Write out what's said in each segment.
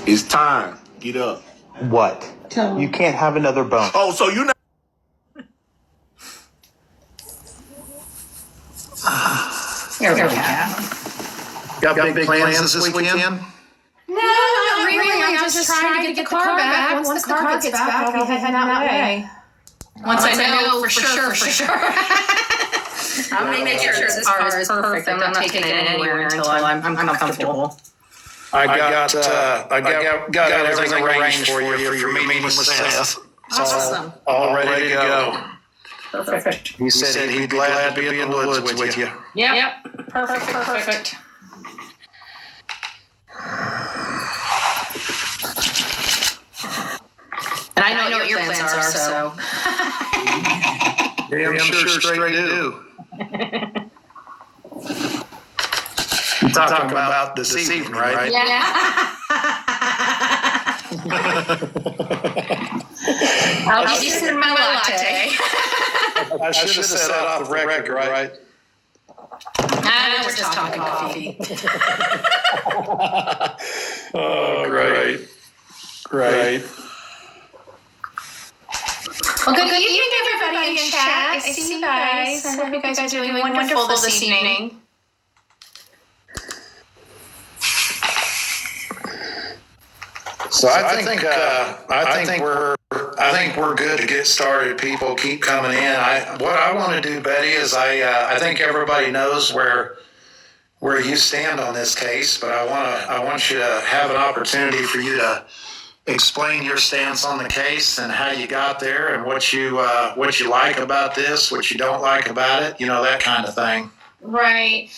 It's time. Get up. What? You can't have another bone. Oh, so you're not. Here we go. Got big plans this weekend? No, not really. I'm just trying to get the car back. Once the car gets back, I'll head that way. Once I know for sure. I'm going to make sure this car is perfect. I'm not taking it anywhere until I'm comfortable. I got everything arranged for your meeting with Seth. Awesome. All ready to go. Perfect. He said he'd be glad to be in the woods with you. Yep. Perfect. And I know what your plans are, so. Yeah, I'm sure straight do. You're talking about this evening, right? Yeah. I'll be sipping my latte. I should have said off the record, right? We're just talking coffee. Oh, great. Well, good evening, everybody in chat. I see you guys. I hope you guys are doing wonderful this evening. So I think we're good to get started. People keep coming in. What I want to do, Betty, is I think everybody knows where you stand on this case, but I want you to have an opportunity for you to explain your stance on the case and how you got there and what you like about this, what you don't like about it, that kind of thing. Right.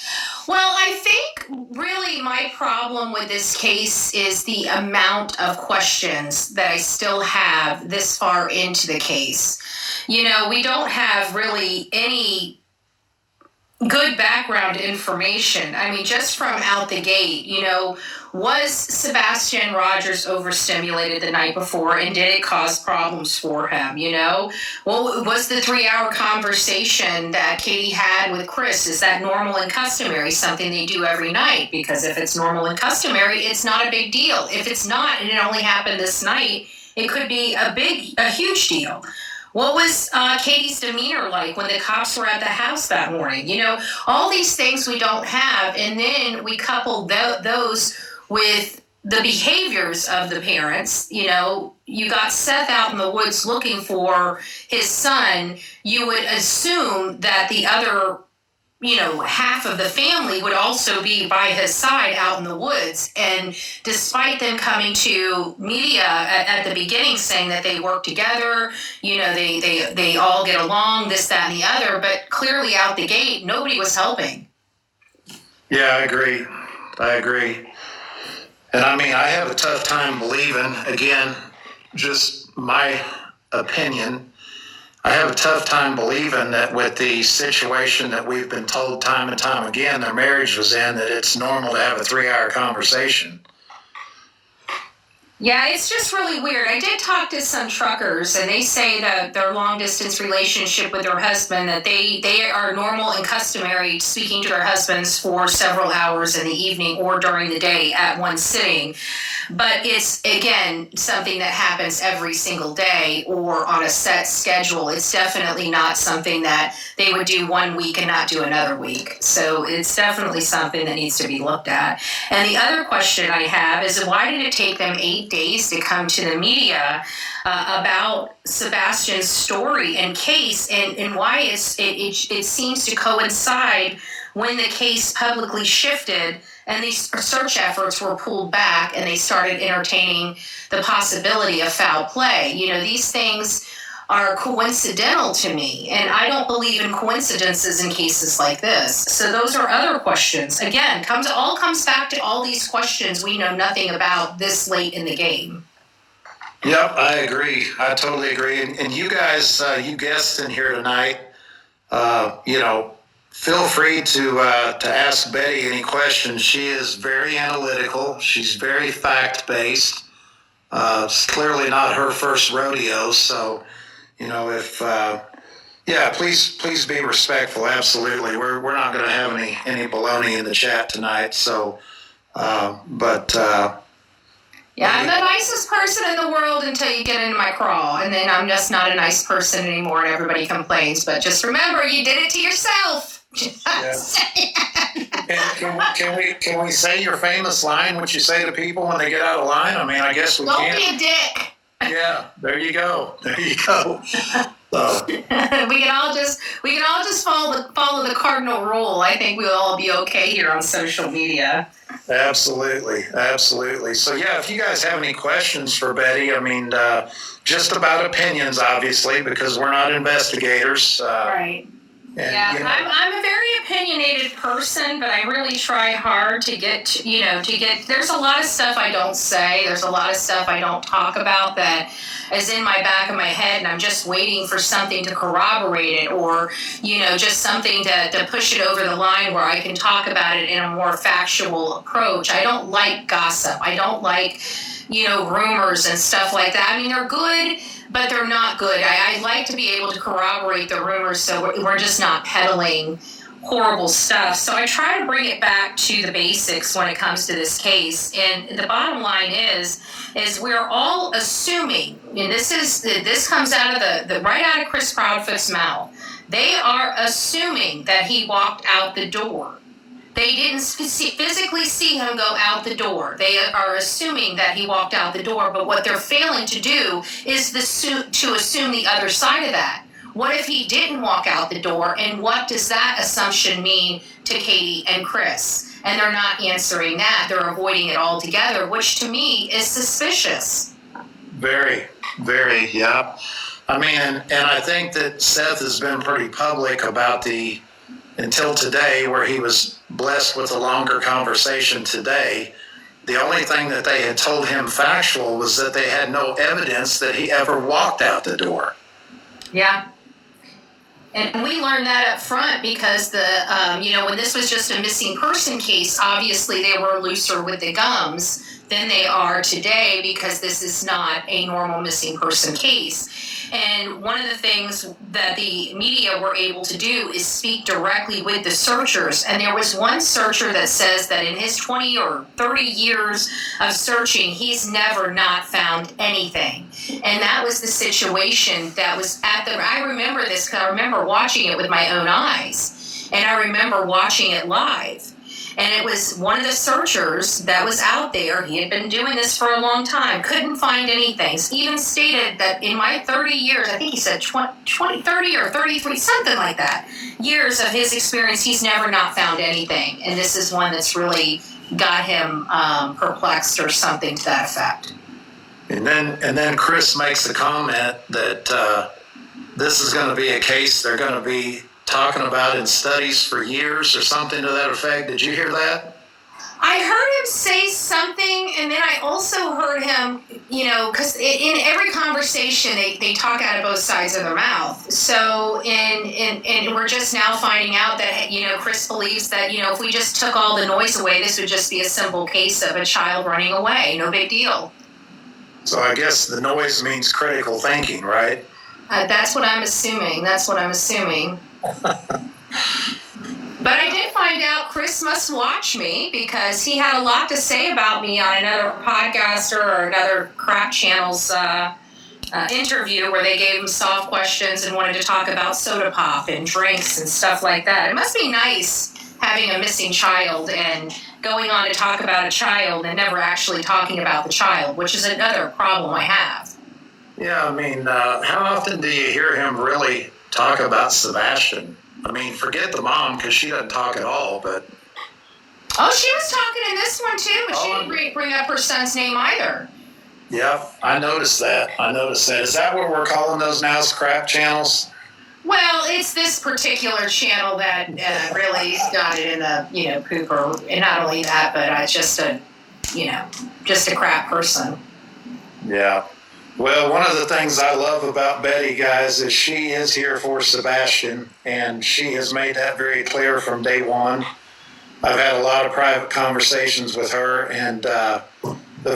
Well, I think really my problem with this case is the amount of questions that I still have this far into the case. We don't have really any good background information. I mean, just from out the gate, was Sebastian Rogers overstimulated the night before, and did it cause problems for him? Well, was the 3-hour conversation that Katie had with Chris, is that normal and customary, something they do every night? Because if it's normal and customary, it's not a big deal. If it's not, and it only happened this night, it could be a huge deal. What was Katie's demeanor like when the cops were at the house that morning? All these things we don't have, and then we couple those with the behaviors of the parents. You got Seth out in the woods looking for his son. You would assume that the other, half of the family would also be by his side out in the woods. And despite them coming to media at the beginning saying that they work together, they all get along, this, that, and the other, but clearly out the gate, nobody was helping. Yeah, I agree. And I mean, I have a tough time believing, again, just my opinion, I have a tough time believing that with the situation that we've been told time and time again their marriage was in, that it's normal to have a 3-hour conversation. Yeah, it's just really weird. I did talk to some truckers, and they say that their long-distance relationship with their husband, that they are normal and customary speaking to their husbands for several hours in the evening or during the day at one sitting. But it's, again, something that happens every single day or on a set schedule. It's definitely not something that they would do one week and not do another week. So it's definitely something that needs to be looked at. And the other question I have is, why did it take them 8 days to come to the media about Sebastian's story and case, and why it seems to coincide when the case publicly shifted and these search efforts were pulled back and they started entertaining the possibility of foul play. These things are coincidental to me, and I don't believe in coincidences in cases like this. So those are other questions. Again, all comes back to all these questions we know nothing about this late in the game. Yep, I agree. I totally agree. And you guys, you guests in here tonight, feel free to ask Betty any questions. She is very analytical. She's very fact-based. It's clearly not her first rodeo, so please be respectful. Absolutely, we're not going to have any baloney in the chat tonight. So, Yeah, I'm the nicest person in the world until you get into my crawl, and then I'm just not a nice person anymore, and everybody complains. But just remember, you did it to yourself. Can we say your famous line, what you say to people when they get out of line? I mean, I guess we Don't can. be a dick. Yeah, there you go. There you go. So. we can all just follow the cardinal rule. I think we'll all be okay here on social media. Absolutely. So yeah, if you guys have any questions for Betty, I mean, just about opinions, obviously, because we're not investigators. Right. And, yeah, you know, I'm a very opinionated person, but I really try hard to get, there's a lot of stuff I don't say. There's a lot of stuff I don't talk about that is in my back of my head, and I'm just waiting for something to corroborate it, or, just something to push it over the line where I can talk about it in a more factual approach. I don't like gossip. I don't like, rumors and stuff like that. I mean, they're good, but they're not good. I like to be able to corroborate the rumors so we're just not peddling horrible stuff. So I try to bring it back to the basics when it comes to this case. And the bottom line is we're all assuming, and this comes out of the right out of Chris Proudfoot's mouth. They are assuming that he walked out the door. They didn't physically see him go out the door. They are assuming that he walked out the door, but what they're failing to do is to assume the other side of that. What if he didn't walk out the door, and what does that assumption mean to Katie and Chris? And they're not answering that. They're avoiding it altogether, which to me is suspicious. Very, very, yeah. I mean, and I think that Seth has been pretty public about until today, where he was blessed with a longer conversation today. The only thing that they had told him factual was that they had no evidence that he ever walked out the door. Yeah. And we learned that up front because when this was just a missing person case, obviously they were looser with the gums than they are today because this is not a normal missing person case. And one of the things that the media were able to do is speak directly with the searchers. And there was one searcher that says that in his 20 or 30 years of searching, he's never not found anything. And that was the situation that was I remember this because I remember watching it with my own eyes. And I remember watching it live. And it was one of the searchers that was out there. He had been doing this for a long time, couldn't find anything. Even stated that in my 30 years, I think he said 20, 30 or 33, something like that, years of his experience, he's never not found anything. And this is one that's really got him perplexed or something to that effect. And then Chris makes the comment that this is going to be a case they're going to be talking about in studies for years or something to that effect. Did you hear that? I heard him say something, and then I also heard him, because in every conversation they talk out of both sides of their mouth. So, and we're just now finding out that, Chris believes that, if we just took all the noise away, this would just be a simple case of a child running away. No big deal. So I guess the noise means critical thinking, right? That's what I'm assuming. But I did find out Chris must watch me because he had a lot to say about me on another podcaster or another crap channel's interview where they gave him soft questions and wanted to talk about soda pop and drinks and stuff like that. It must be nice having a missing child and going on to talk about a child and never actually talking about the child, which is another problem I have. Yeah, I mean, how often do you hear him really talk about Sebastian? I mean, forget the mom because she doesn't talk at all, but... Oh, she was talking in this one too, but she didn't bring up her son's name either. Yeah, I noticed that. Is that what we're calling those now, crap channels? Well, it's this particular channel that really got it in the, pooper. And not only that, but just a crap person. Yeah. Well, one of the things I love about Betty, guys, is she is here for Sebastian, and she has made that very clear from day one. I've had a lot of private conversations with her, and the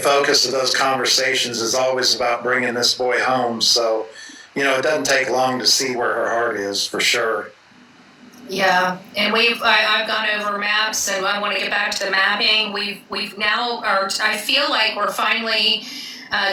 focus of those conversations is always about bringing this boy home. So, it doesn't take long to see where her heart is, for sure. Yeah, and I've gone over maps, and I want to get back to the mapping. We've now, I feel like we're finally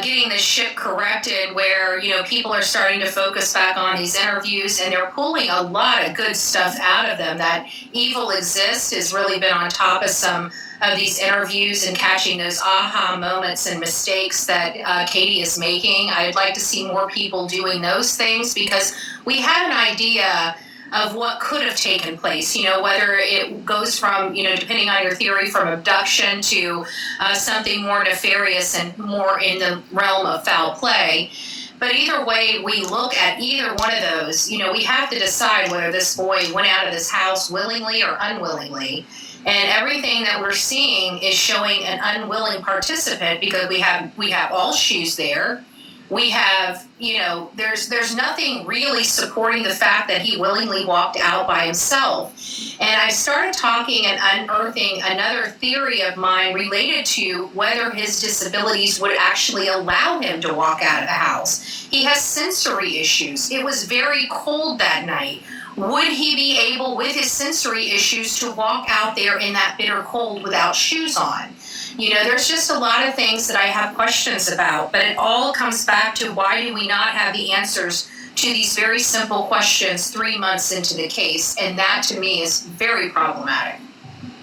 getting the ship corrected, where people are starting to focus back on these interviews, and they're pulling a lot of good stuff out of them. That evil exists has really been on top of some of these interviews and catching those aha moments and mistakes that Katie is making. I'd like to see more people doing those things, because we have an idea of what could have taken place, whether it goes from, depending on your theory, from abduction to something more nefarious and more in the realm of foul play. But either way we look at either one of those, we have to decide whether this boy went out of this house willingly or unwillingly. And everything that we're seeing is showing an unwilling participant, because we have all shoes there. We have, there's nothing really supporting the fact that he willingly walked out by himself. And I started talking and unearthing another theory of mine related to whether his disabilities would actually allow him to walk out of the house. He has sensory issues. It was very cold that night. Would he be able, with his sensory issues, to walk out there in that bitter cold without shoes on? There's just a lot of things that I have questions about, but it all comes back to, why do we not have the answers to these very simple questions 3 months into the case? And that, to me, is very problematic.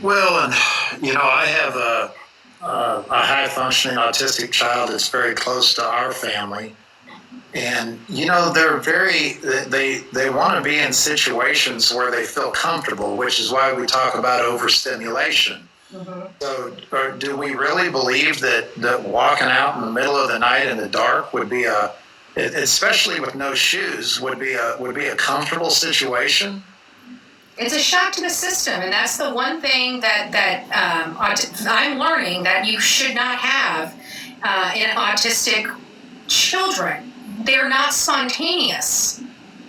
Well, and I have a high-functioning autistic child that's very close to our family. And, they're they want to be in situations where they feel comfortable, which is why we talk about overstimulation. Mm-hmm. So do we really believe that walking out in the middle of the night in the dark would be especially with no shoes, would be a comfortable situation? It's a shock to the system, and that's the one thing that I'm learning that you should not have in autistic children. They're not spontaneous.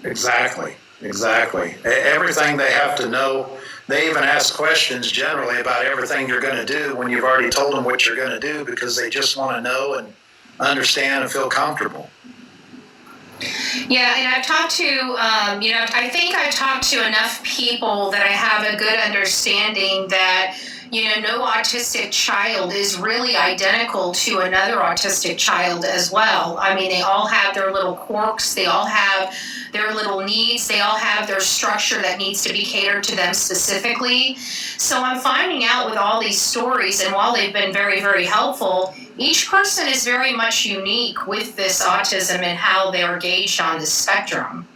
Exactly. Everything they have to know. They even ask questions generally about everything you're going to do when you've already told them what you're going to do, because they just want to know and understand and feel comfortable. Yeah, and I've talked to, I think I've talked to enough people that I have a good understanding that, no autistic child is really identical to another autistic child as well. I mean, they all have their little quirks, they all have their little needs, they all have their structure that needs to be catered to them specifically. So I'm finding out with all these stories, and while they've been very, very helpful, each person is very much unique with this autism and how they're engaged on this spectrum.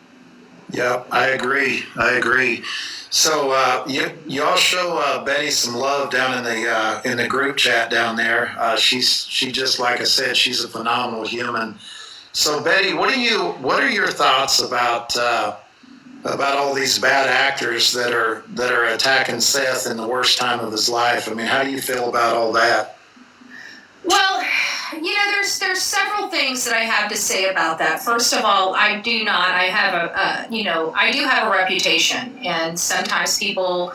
Yeah, I agree. So you all show Betty some love down in the group chat down there. She just, like I said, she's a phenomenal human. So Betty, what are your thoughts about all these bad actors that are attacking Seth in the worst time of his life? I mean, how do you feel about all that? Well, there's several things that I have to say about that. First of all, I do have a reputation, and sometimes people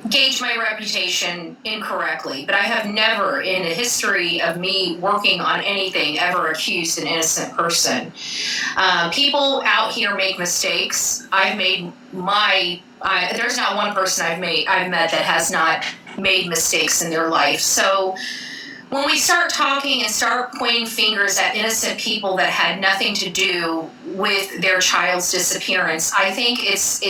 gauge my reputation incorrectly, but I have never, in the history of me working on anything, ever accused an innocent person. People out here make mistakes. There's not one person I've met that has not made mistakes in their life. So when we start talking and start pointing fingers at innocent people that had nothing to do with their child's disappearance, I think it's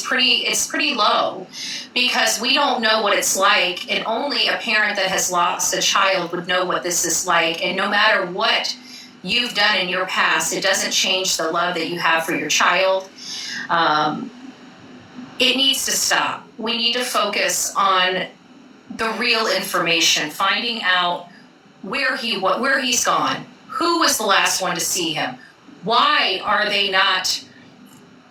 pretty low, because we don't know what it's like, and only a parent that has lost a child would know what this is like. And no matter what you've done in your past, it doesn't change the love that you have for your child. It needs to stop. We need to focus on the real information, finding out where he's gone, who was the last one to see him, why are they not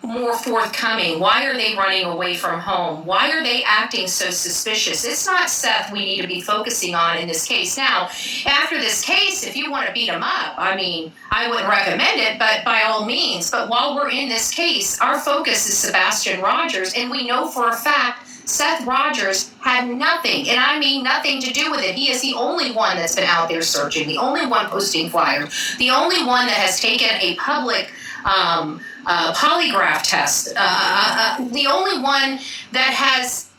more forthcoming, why are they running away from home, why are they acting so suspicious. It's not Seth we need to be focusing on in this case. Now, after this case, if you want to beat him up, I mean, I wouldn't recommend it, but by all means. But while we're in this case, our focus is Sebastian Rogers, and we know for a fact Seth Rogers had nothing, and I mean nothing, to do with it. He is the only one that's been out there searching, the only one posting flyers, the only one that has taken a public polygraph test. The only one that has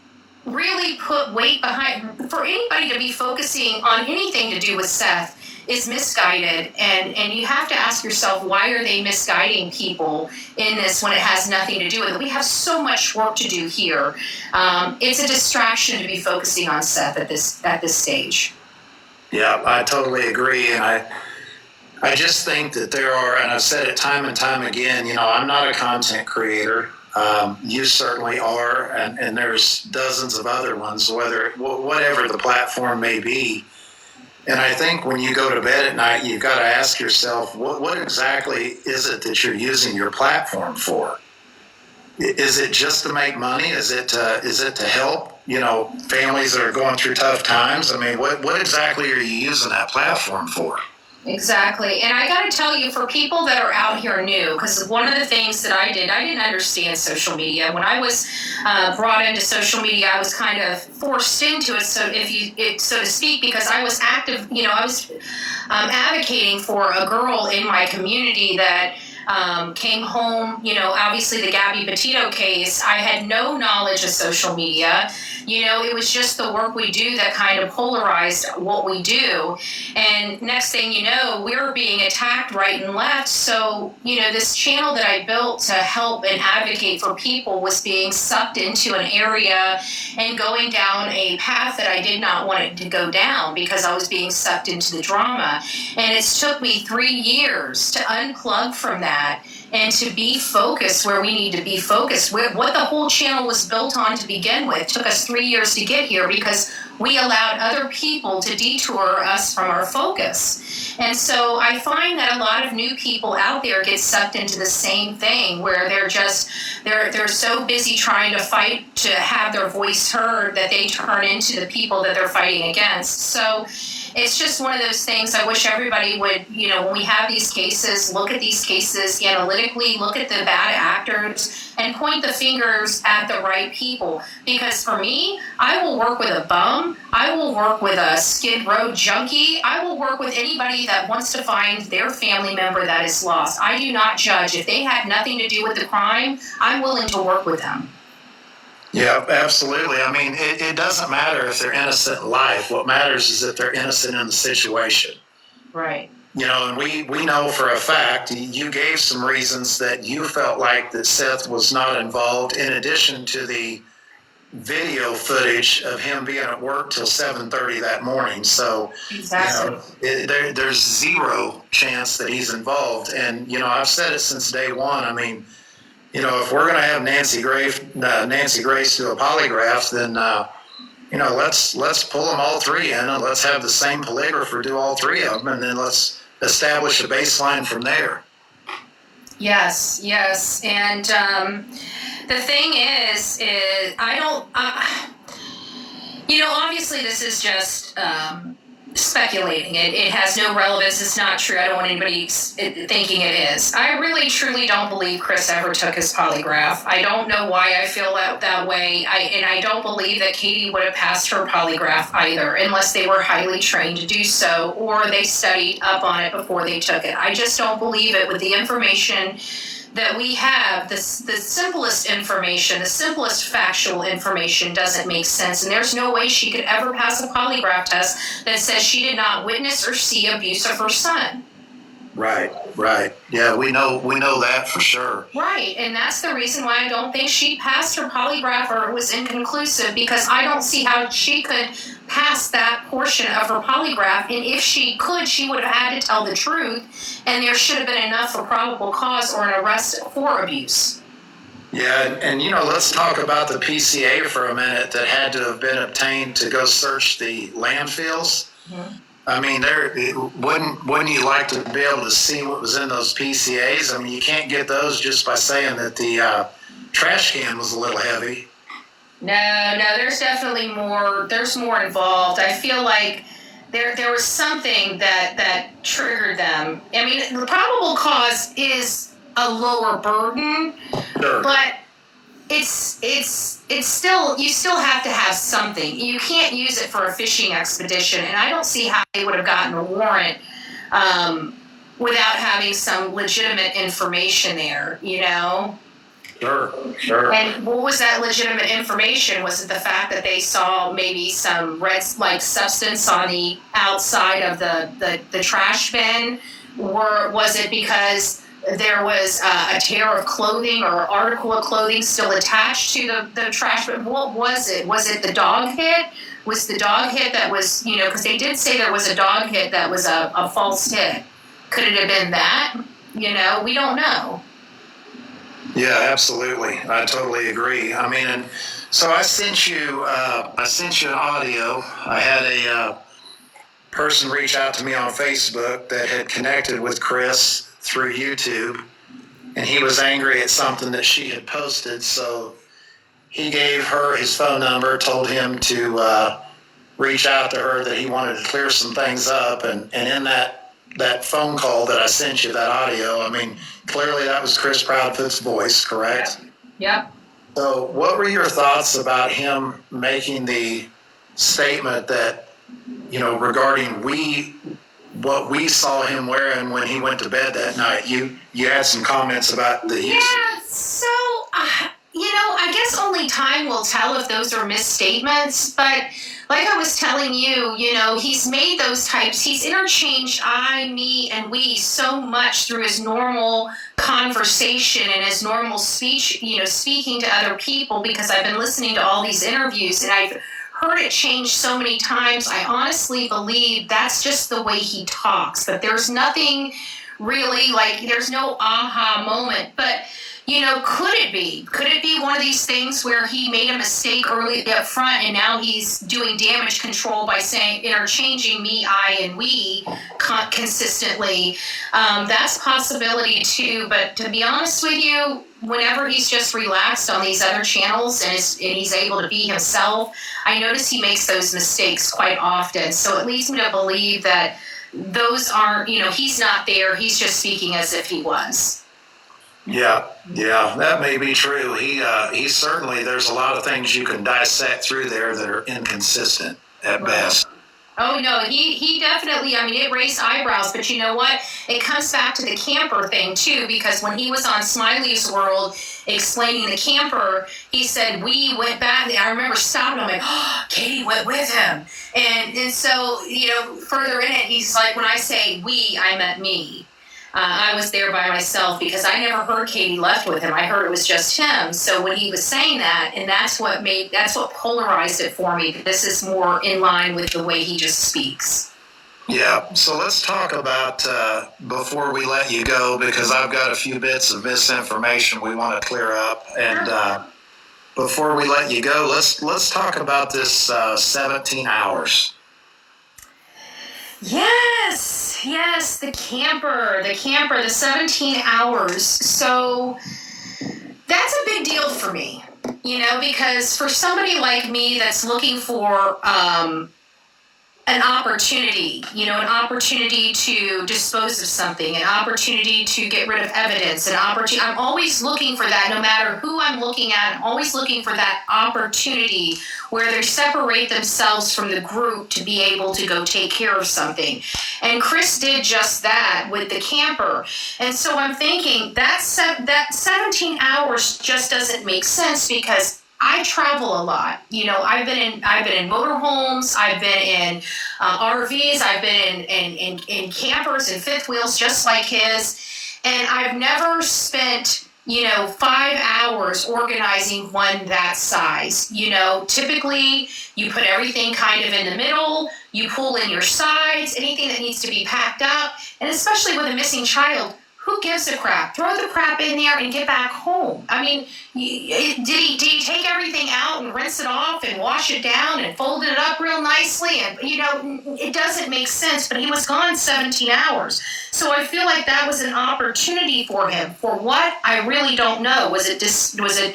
really put weight behind, for anybody to be focusing on anything to do with Seth, is misguided, and you have to ask yourself, why are they misguiding people in this when it has nothing to do with it? We have so much work to do here. It's a distraction to be focusing on Seth at this stage. Yeah, I totally agree, and I just think that there are, and I've said it time and time again, I'm not a content creator. You certainly are, and there's dozens of other ones, whatever the platform may be. And I think when you go to bed at night, you've got to ask yourself, what exactly is it that you're using your platform for? Is it just to make money? Is it to help, families that are going through tough times? I mean, what exactly are you using that platform for? Exactly. And I got to tell you, for people that are out here new, because one of the things that I didn't understand social media. When I was brought into social media, I was kind of forced into it, so to speak, because I was active, I was advocating for a girl in my community that came home, obviously the Gabby Petito case. I had no knowledge of social media. It was just the work we do that kind of polarized what we do. And next thing you know, we're being attacked right and left. So, this channel that I built to help and advocate for people was being sucked into an area and going down a path that I did not want it to go down, because I was being sucked into the drama. And it's took me 3 years to unplug from that and to be focused where we need to be focused. What the whole channel was built on to begin with took us 3 years to get here, because we allowed other people to detour us from our focus. And so I find that a lot of new people out there get sucked into the same thing, where they're so busy trying to fight to have their voice heard that they turn into the people that they're fighting against. So it's just one of those things. I wish everybody would, when we have these cases, look at these cases analytically, look at the bad actors, and point the fingers at the right people. Because for me, I will work with a bum, I will work with a Skid Row junkie, I will work with anybody that wants to find their family member that is lost. I do not judge. If they had nothing to do with the crime, I'm willing to work with them. Yeah, absolutely. I mean, it doesn't matter if they're innocent in life. What matters is that they're innocent in the situation. Right. And we know for a fact, you gave some reasons that you felt like that Seth was not involved, in addition to the video footage of him being at work till 7:30 that morning. So, exactly. There's zero chance that he's involved. And, I've said it since day one. I mean, if we're going to have Nancy Grace do a polygraph, then, let's pull them all three in, and let's have the same polygrapher do all three of them, and then let's establish a baseline from there. Yes. And the thing is I don't, obviously this is just speculating. It has no relevance. It's not true. I don't want anybody thinking it is. I really, truly don't believe Chris ever took his polygraph. I don't know why I feel that way. I don't believe that Katie would have passed her polygraph either, unless they were highly trained to do so, or they studied up on it before they took it. I just don't believe it with the information that we have. The simplest information, the simplest factual information doesn't make sense. And there's no way she could ever pass a polygraph test that says she did not witness or see abuse of her son. Right. Yeah, we know that for sure. Right, and that's the reason why I don't think she passed her polygraph, or it was inconclusive, because I don't see how she could pass that portion of her polygraph. And if she could, she would have had to tell the truth, and there should have been enough for probable cause or an arrest for abuse. Yeah, and let's talk about the PCA for a minute that had to have been obtained to go search the landfills. Mm-hmm. I mean, wouldn't you like to be able to see what was in those PCAs? I mean, you can't get those just by saying that the trash can was a little heavy. No, there's definitely more. There's more involved. I feel like there was something that triggered them. I mean, the probable cause is a lower burden, sure, but it's still, you still have to have something. You can't use it for a fishing expedition, and I don't see how they would have gotten a warrant without having some legitimate information there, you know? Sure. And what was that legitimate information? Was it the fact that they saw maybe some red like substance on the outside of the trash bin? Or was it because there was a tear of clothing or article of clothing still attached to the trash bin? What was it? Was it the dog hit? Was the dog hit that was, you know, because they did say there was a dog hit that was a false hit. Could it have been that? You know, we don't know. Yeah, absolutely. I totally agree. I mean, and so I sent you an audio. I had a person reach out to me on Facebook that had connected with Chris through YouTube, and he was angry at something that she had posted. So he gave her his phone number, told him to reach out to her, that he wanted to clear some things up, and in that phone call that I sent you, that audio, I mean, clearly that was Chris Proudfoot's voice, correct? Yep. So what were your thoughts about him making the statement that, you know, regarding what we saw him wearing when he went to bed that night? You had some comments about the use. Yeah, so, you know, I guess only time will tell if those are misstatements, but like I was telling you, you know, he's made those types, he's interchanged I, me, and we so much through his normal conversation and his normal speech, you know, speaking to other people, because I've been listening to all these interviews and I've heard it change so many times. I honestly believe that's just the way he talks, that there's nothing really, like, there's no aha moment. But, you know, could it be? Could it be one of these things where he made a mistake early up front and now he's doing damage control by saying, interchanging me, I, and we consistently? That's a possibility too. But to be honest with you, whenever he's just relaxed on these other channels and he's able to be himself, I notice he makes those mistakes quite often. So it leads me to believe that those aren't, you know, he's not there. He's just speaking as if he was. Yeah, that may be true. He certainly, there's a lot of things you can dissect through there that are inconsistent at best. Oh, no, he definitely, I mean, it raised eyebrows, but you know what? It comes back to the camper thing, too, because when he was on Smiley's World explaining the camper, he said, we went back. I remember stopping, I'm like, oh, Katie went with him. And so, you know, further in it, he's like, when I say we, I meant me. I was there by myself because I never heard Katie left with him. I heard it was just him. So when he was saying that, and that's what polarized it for me. This is more in line with the way he just speaks. Yeah. So let's talk about, before we let you go, because I've got a few bits of misinformation we want to clear up. And before we let you go, let's talk about this 17 hours. Yes, the camper, the 17 hours. So that's a big deal for me, you know, because for somebody like me that's looking for an opportunity, you know, an opportunity to dispose of something, an opportunity to get rid of evidence, I'm always looking for that. No matter who I'm looking at, I'm always looking for that opportunity where they separate themselves from the group to be able to go take care of something. And Chris did just that with the camper. And so I'm thinking that 17 hours just doesn't make sense, because I travel a lot. You know, I've been in motorhomes, I've been in RVs, I've been in campers and fifth wheels just like his, and I've never spent, you know, 5 hours organizing one that size. You know, typically you put everything kind of in the middle, you pull in your sides, anything that needs to be packed up, and especially with a missing child, who gives a crap? Throw the crap in there and get back home. I mean, did he take everything out and rinse it off and wash it down and fold it up real nicely? And, you know, it doesn't make sense, but he was gone 17 hours. So I feel like that was an opportunity for him. For what? I really don't know. Was it disposing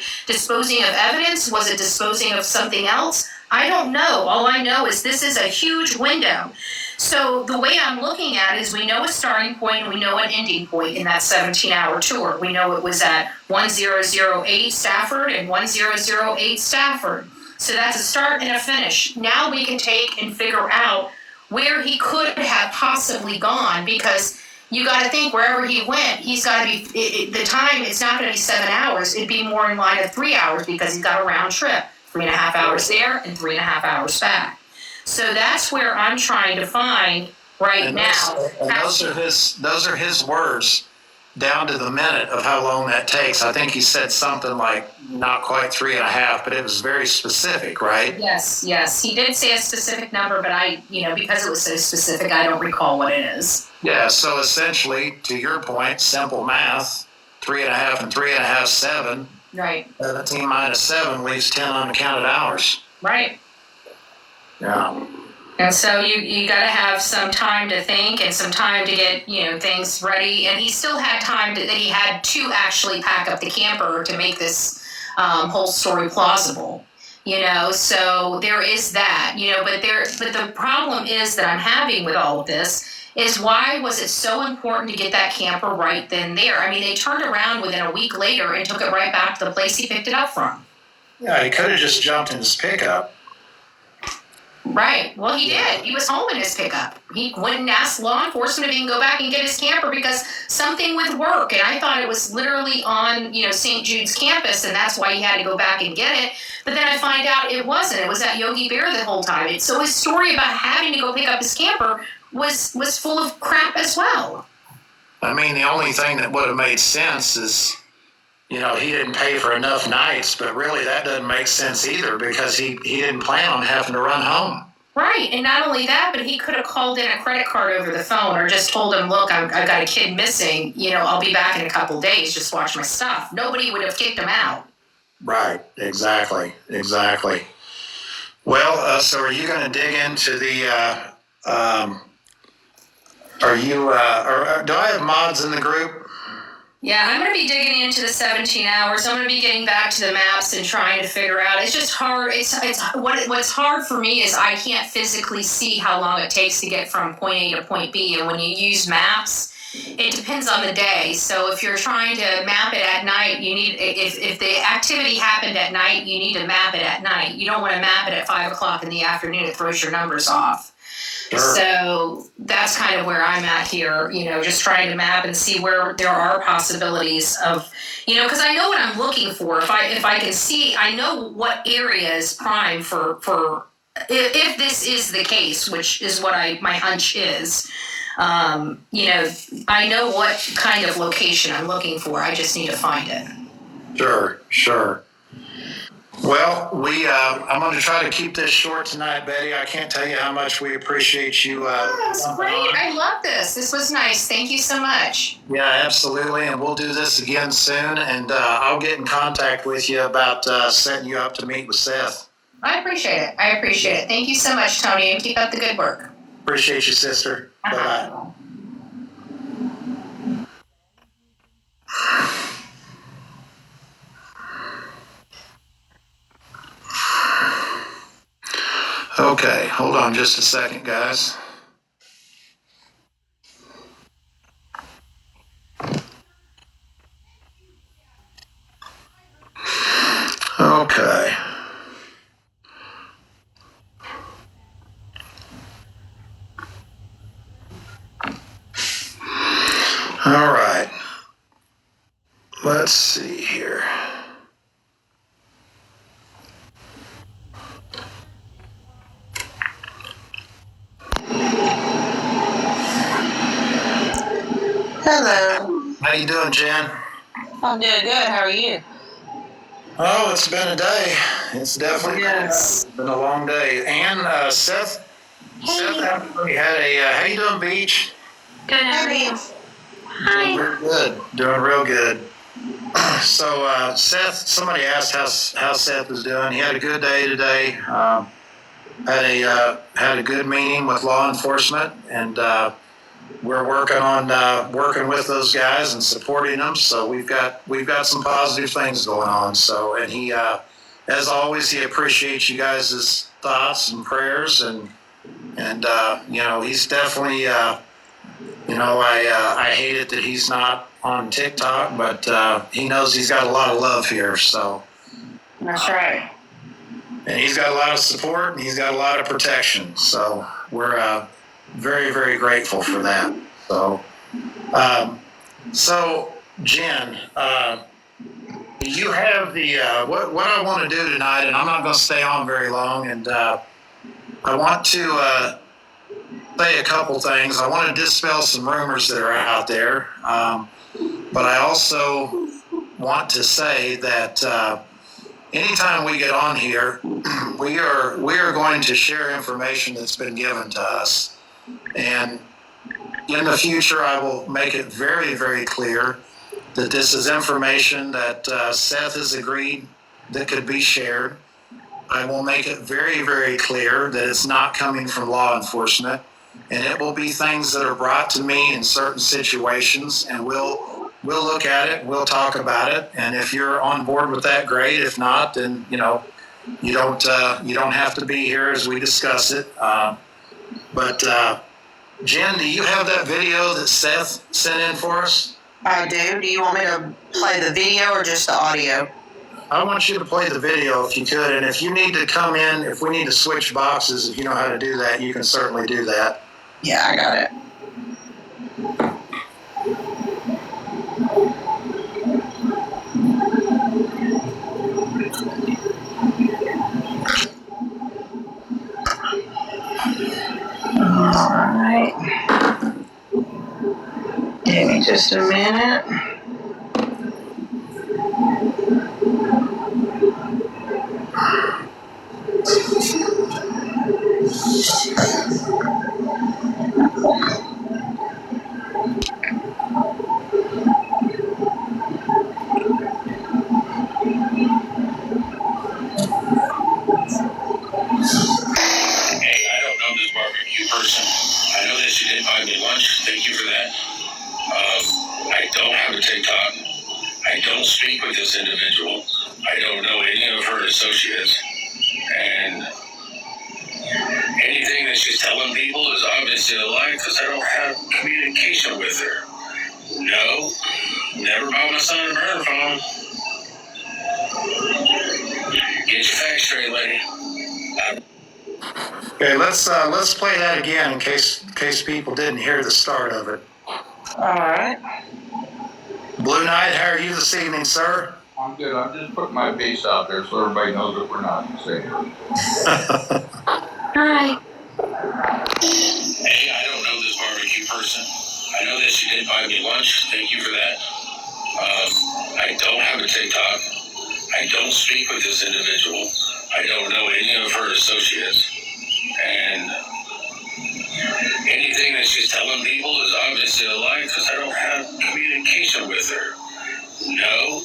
of evidence? Was it disposing of something else? I don't know. All I know is this is a huge window. So the way I'm looking at it is, we know a starting point and we know an ending point in that 17-hour tour. We know it was at 1008 Stafford and 1008 Stafford. So that's a start and a finish. Now we can take and figure out where he could have possibly gone, because you got to think wherever he went, he's got to be, the time, it's not going to be 7 hours. It'd be more in line of 3 hours because he's got a round trip, 3.5 hours there and 3.5 hours back. So that's where I'm trying to find right now. And those are his words, down to the minute of how long that takes. I think he said something like not quite 3.5, but it was very specific, right? Yes. He did say a specific number, but because it was so specific, I don't recall what it is. Yeah, so essentially, to your point, simple math, 3.5 and 3.5, 7. Right. 17 minus 7 leaves 10 unaccounted hours. Right. Yeah. And so you got to have some time to think and some time to get, things ready. And he still had time that he had to actually pack up the camper to make this whole story plausible. So there is that, but the problem is that I'm having with all of this is why was it so important to get that camper right then there? I mean, they turned around within a week later and took it right back to the place he picked it up from. Yeah, he could have just jumped in his pickup. Right. Well, he did. He was home in his pickup. He wouldn't ask law enforcement if he can go back and get his camper because something with work. And I thought it was literally on, St. Jude's campus, and that's why he had to go back and get it. But then I find out it wasn't. It was at Yogi Bear the whole time. So his story about having to go pick up his camper was full of crap as well. I mean, the only thing that would have made sense is, he didn't pay for enough nights, but really that doesn't make sense either because he didn't plan on having to run home. Right, and not only that, but he could have called in a credit card over the phone or just told him, look, I've got a kid missing, I'll be back in a couple of days, just watch my stuff. Nobody would have kicked him out. Right, exactly. Well, so are you going to dig into the, do I have mods in the group? Yeah, I'm going to be digging into the 17 hours. I'm going to be getting back to the maps and trying to figure out. It's just hard. What's hard for me is I can't physically see how long it takes to get from point A to point B. And when you use maps, it depends on the day. So if you're trying to map it at night, you need if the activity happened at night, you need to map it at night. You don't want to map it at 5 o'clock in the afternoon. It throws your numbers off. Sure. So that's kind of where I'm at here, just trying to map and see where there are possibilities of, because I know what I'm looking for. If I can see, I know what area is prime for if this is the case, which is what my hunch is. I know what kind of location I'm looking for. I just need to find it. Sure. Well, I'm going to try to keep this short tonight, Betty. I can't tell you how much we appreciate you. That's great. I love this. This was nice. Thank you so much. Yeah, absolutely. And we'll do this again soon. And I'll get in contact with you about setting you up to meet with Seth. I appreciate it. Thank you so much, Tony, and keep up the good work. Appreciate you, sister. Bye-bye. Okay, hold on just a second, guys. Okay. All right. Let's see here. Hello. How you doing, Jen? I'm doing good. How are you? Oh, it's been a day. It's definitely been a long day. And Seth actually had a, how you doing, Beach? Good, how are you? Hi. Doing real good. So, Seth, somebody asked how Seth was doing. He had a good day today. Had a good meeting with law enforcement, and we're working with those guys and supporting them. So we've got some positive things going on. So, and he, as always, he appreciates you guys' thoughts and prayers, and he's definitely, I hate it that he's not on TikTok, but he knows he's got a lot of love here. So that's right. And he's got a lot of support, and he's got a lot of protection. So we're very, very grateful for that. So So, Jen, you have the, what I want to do tonight, and I'm not going to stay on very long, and I want to say a couple things. I want to dispel some rumors that are out there, but I also want to say that anytime we get on here, we are going to share information that's been given to us, and in the future, I will make it very, very clear that this is information that Seth has agreed that could be shared. I will make it very, very clear that it's not coming from law enforcement, and it will be things that are brought to me in certain situations, and we'll look at it, we'll talk about it, and if you're on board with that, great. If not, then you don't have to be here as we discuss it. But Jen, do you have that video that Seth sent in for us? I do. Do you want me to play the video or just the audio? I want you to play the video if you could, and if you need to come in, if we need to switch boxes, if you know how to do that, you can certainly do that. Yeah, I got it. All right. Give me just a minute. Hey, I don't know this barbecue person. I know that she did buy me lunch. Thank you for that. I don't have a TikTok. I don't speak with this individual. I don't know any of her associates. And anything that she's telling people is obviously a lie because I don't have communication with her. No, never bought my son a burner phone. Get your facts straight, lady. Okay, let's play that again in case people didn't hear the start of it. All right. Blue Knight, how are you this evening, sir? I'm good. I'm just putting my face out there so everybody knows that we're not the same. Hi. Hey, I don't know this barbecue person. I know that she did buy me lunch. Thank you for that. I don't have a TikTok. I don't speak with this individual. I don't know any of her associates. And anything that she's telling people is obviously a lie because I don't have communication with her. No,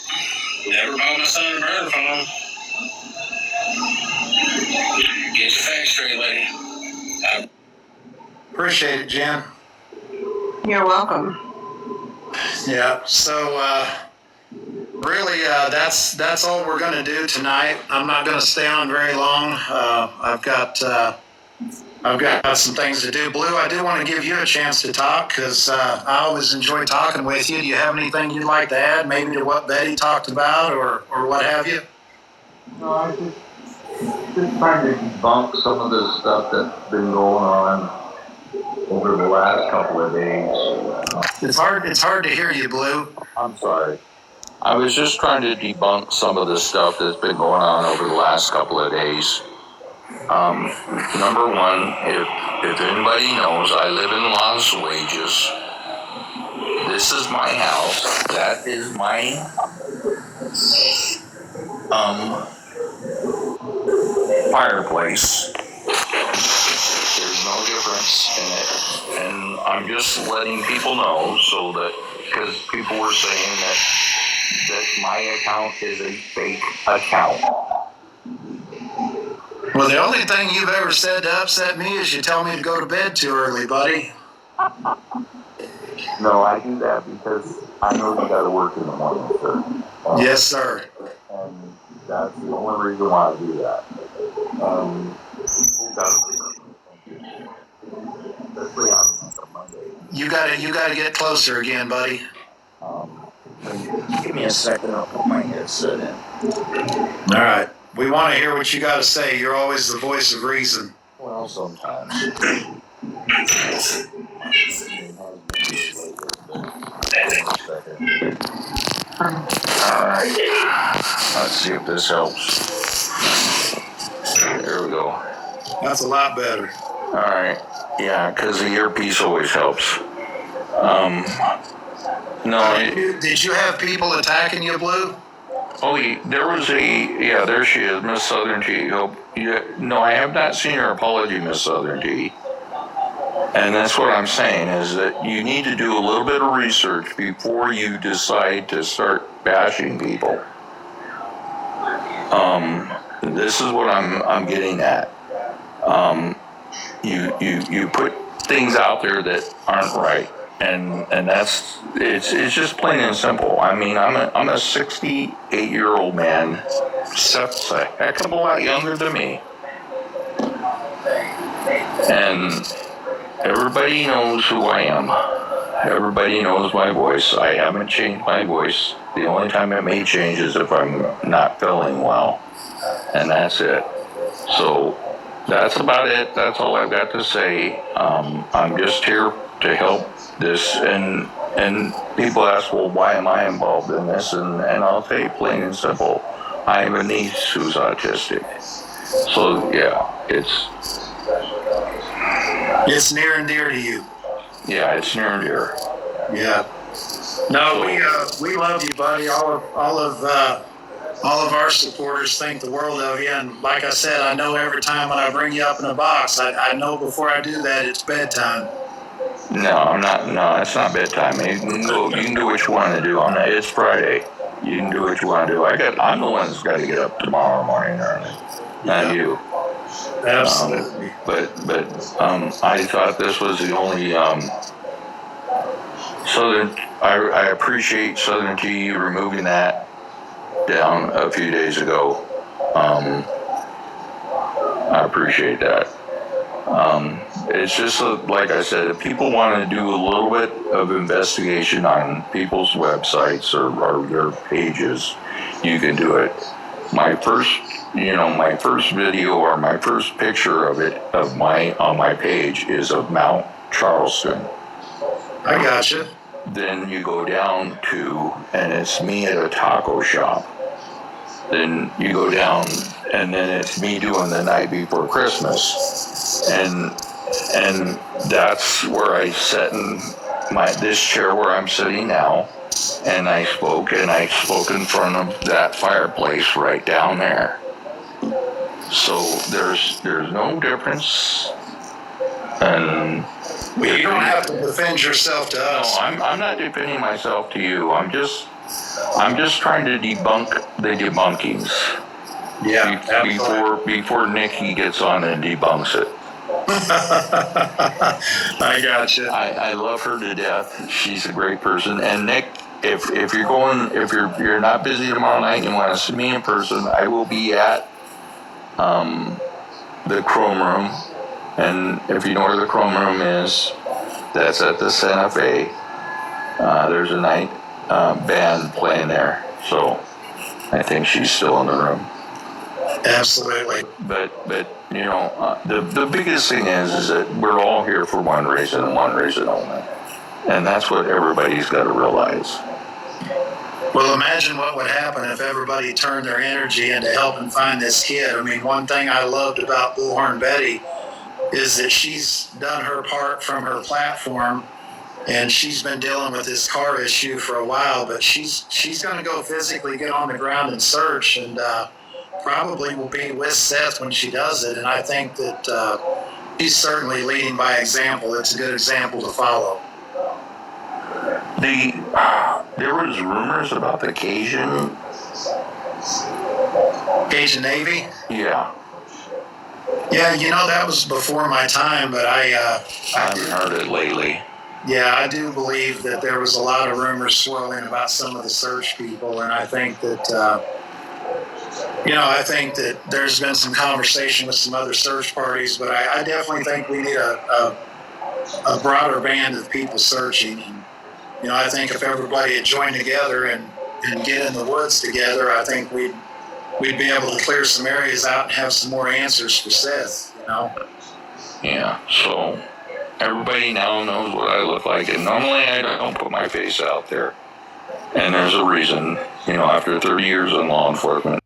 never bought my son a burner phone. Get your facts straight, lady. Appreciate it, Jen. You're welcome. Yeah, so really that's all we're going to do tonight. I'm not going to stay on very long. I've got some things to do. Blue, I do want to give you a chance to talk because I always enjoy talking with you. Do you have anything you'd like to add, maybe to what Betty talked about or what have you? No, I just trying to debunk some of the stuff that's been going on over the last couple of days. It's hard to hear you, Blue. I'm sorry. I was just trying to debunk some of the stuff that's been going on over the last couple of days. Number one, if anybody knows, I live in Las Vegas. This is my house. That is my fireplace. There's no difference in it. And I'm just letting people know so that, because people were saying that my account is a fake account. Well, the only thing you've ever said to upset me is you tell me to go to bed too early, buddy. No, I do that because I know you got to work in the morning, sir. Yes, sir. And that's the only reason why I do that. People got to especially on Monday. You gotta get closer again, buddy. Give me a second, I'll put my headset in. All right. We want to hear what you got to say. You're always the voice of reason. Well, sometimes. Alright, let's see if this helps. There we go. That's a lot better. Alright, yeah, because the earpiece always helps. Did you have people attacking you, Blue? There was there she is, Miss Southern Tea. No, I have not seen her apology, Miss Southern Tea. And that's what I'm saying, is that you need to do a little bit of research before you decide to start bashing people. This is what I'm getting at. You put things out there that aren't right. And it's just plain and simple. I mean, I'm a 68-year-old man. Seth's a heck of a lot younger than me. And everybody knows who I am. Everybody knows my voice. I haven't changed my voice. The only time it may change is if I'm not feeling well. And that's it. So that's about it. That's all I've got to say. I'm just here to help this, and people ask, well, why am I involved in this? And I'll tell you plain and simple, I have a niece who's autistic. So yeah, it's near and dear to you. Yeah, it's near and dear. Yeah. No, we love you, buddy. All of our supporters think the world of you, and like I said, I know every time when I bring you up in a box, I know before I do that it's bedtime. No, I'm not. No, it's not bedtime. You can do what you want to do. It's Friday. You can do what you want to do. I'm the one that's got to get up tomorrow morning early, not you. Absolutely. But I thought this was the only Southern. I appreciate Southern Tea removing that down a few days ago. I appreciate that. It's just like I said, if people want to do a little bit of investigation on people's websites or their pages, you can do it. My first video or my first picture on my page is of Mount Charleston. I gotcha. Then you go down to, and it's me at a taco shop. Then you go down, and then it's me doing the night before Christmas, and that's where I sat in this chair where I'm sitting now, and I spoke in front of that fireplace right down there. So there's no difference, and you don't have to defend yourself to us. No, I'm not defending myself to you. I'm just trying to debunk the debunkings. Yeah, before Nikki gets on and debunks it. I gotcha. I love her to death. She's a great person. And Nick, if you're not busy tomorrow night and you want to see me in person, I will be at the Chrome Room. And if you know where the Chrome Room is, that's at the Santa Fe. There's a night band playing there, so I think she's still in the room. Absolutely. But the biggest thing is that we're all here for one reason and one reason only, and that's what everybody's got to realize. Well, imagine what would happen if everybody turned their energy into helping find this kid. I mean, one thing I loved about Bullhorn Betty is that she's done her part from her platform, and she's been dealing with this car issue for a while, but she's going to go physically get on the ground and search, and probably will be with Seth when she does it. And I think that she's certainly leading by example. It's a good example to follow. There was rumors about the Cajun Navy? Yeah. Yeah, that was before my time, but I haven't heard it lately. Yeah, I do believe that there was a lot of rumors swirling about some of the search people, and I think that, there's been some conversation with some other search parties, but I definitely think we need a broader band of people searching. And, I think if everybody had joined together and get in the woods together, I think we'd be able to clear some areas out and have some more answers for Seth, Yeah, so Everybody now knows what I look like, and normally I don't put my face out there. And there's a reason, after 30 years in law enforcement.